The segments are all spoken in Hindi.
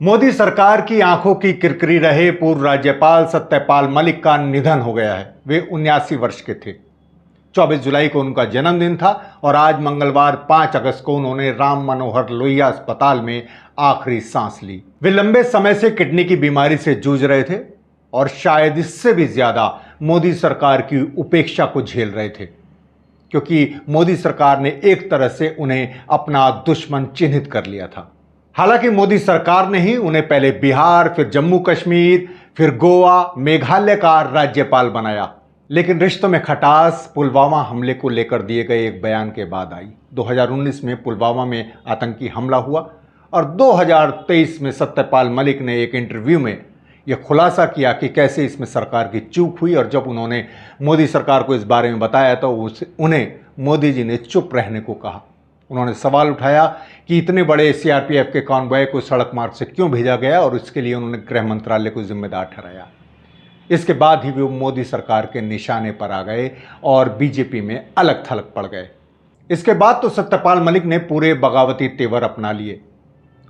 मोदी सरकार की आंखों की किरकिरी रहे पूर्व राज्यपाल सत्यपाल मलिक का निधन हो गया है। वे 79 वर्ष के थे। 24 जुलाई को उनका जन्मदिन था और आज मंगलवार 5 अगस्त को उन्होंने राम मनोहर लोहिया अस्पताल में आखिरी सांस ली। वे लंबे समय से किडनी की बीमारी से जूझ रहे थे और शायद इससे भी ज्यादा मोदी सरकार की उपेक्षा को झेल रहे थे, क्योंकि मोदी सरकार ने एक तरह से उन्हें अपना दुश्मन चिन्हित कर लिया था। हालांकि मोदी सरकार ने ही उन्हें पहले बिहार, फिर जम्मू कश्मीर, फिर गोवा, मेघालय का राज्यपाल बनाया, लेकिन रिश्तों में खटास पुलवामा हमले को लेकर दिए गए एक बयान के बाद आई। 2019 में पुलवामा में आतंकी हमला हुआ और 2023 में सत्यपाल मलिक ने एक इंटरव्यू में यह खुलासा किया कि कैसे इसमें सरकार की चूक हुई, और जब उन्होंने मोदी सरकार को इस बारे में बताया तो उन्हें मोदी जी ने चुप रहने को कहा। उन्होंने सवाल उठाया कि इतने बड़े सीआरपीएफ के कॉन्वॉय को सड़क मार्ग से क्यों भेजा गया, और इसके लिए उन्होंने गृह मंत्रालय को जिम्मेदार ठहराया। इसके बाद ही वे मोदी सरकार के निशाने पर आ गए और बीजेपी में अलग थलग पड़ गए। इसके बाद तो सत्यपाल मलिक ने पूरे बगावती तेवर अपना लिए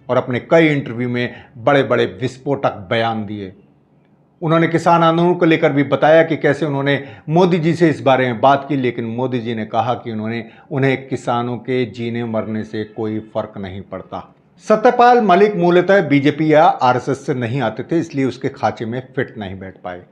और अपने कई इंटरव्यू में बड़े बड़े विस्फोटक बयान दिए। उन्होंने किसान आंदोलन को लेकर भी बताया कि कैसे उन्होंने मोदी जी से इस बारे में बात की, लेकिन मोदी जी ने कहा कि उन्हें किसानों के जीने मरने से कोई फर्क नहीं पड़ता। सत्यपाल मलिक मूलतः बीजेपी या आरएसएस से नहीं आते थे, इसलिए उसके खांचे में फिट नहीं बैठ पाए।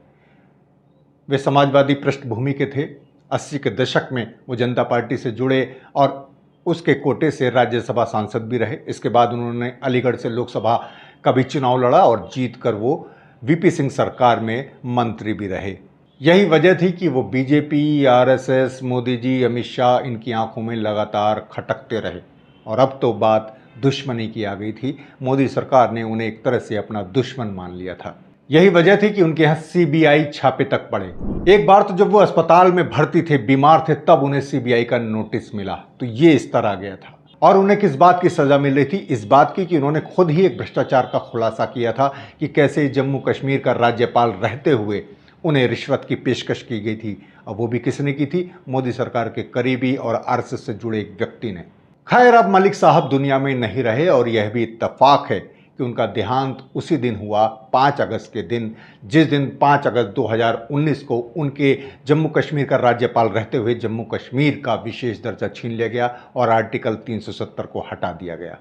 वे समाजवादी पृष्ठभूमि के थे। 80 के दशक में वो जनता पार्टी से जुड़े और उसके कोटे से राज्यसभा सांसद भी रहे। इसके बाद उन्होंने अलीगढ़ से लोकसभा का भी चुनाव लड़ा और जीतकर वो वीपी सिंह सरकार में मंत्री भी रहे। यही वजह थी कि वो बीजेपी, आरएसएस, मोदी जी, अमित शाह, इनकी आंखों में लगातार खटकते रहे और अब तो बात दुश्मनी की आ गई थी। मोदी सरकार ने उन्हें एक तरह से अपना दुश्मन मान लिया था। यही वजह थी कि उनके यहाँ सीबीआई छापे तक पड़े। एक बार तो जब वो अस्पताल में भर्ती थे, बीमार थे, तब उन्हें सीबीआई का नोटिस मिला, तो ये स्तर आ गया था। और उन्हें किस बात की सजा मिल रही थी? इस बात की कि उन्होंने खुद ही एक भ्रष्टाचार का खुलासा किया था कि कैसे जम्मू कश्मीर का राज्यपाल रहते हुए उन्हें रिश्वत की पेशकश की गई थी। अब वो भी किसने की थी? मोदी सरकार के करीबी और आरएसएस से जुड़े एक व्यक्ति ने। खैर, अब मलिक साहब दुनिया में नहीं रहे और यह भी इत्तेफाक है कि उनका देहांत उसी दिन हुआ, 5 अगस्त के दिन, जिस दिन 5 अगस्त 2019 को उनके जम्मू कश्मीर का राज्यपाल रहते हुए जम्मू कश्मीर का विशेष दर्जा छीन लिया गया और आर्टिकल 370 को हटा दिया गया।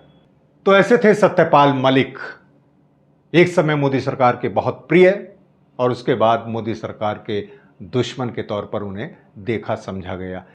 तो ऐसे थे सत्यपाल मलिक, एक समय मोदी सरकार के बहुत प्रिय और उसके बाद मोदी सरकार के दुश्मन के तौर पर उन्हें देखा समझा गया।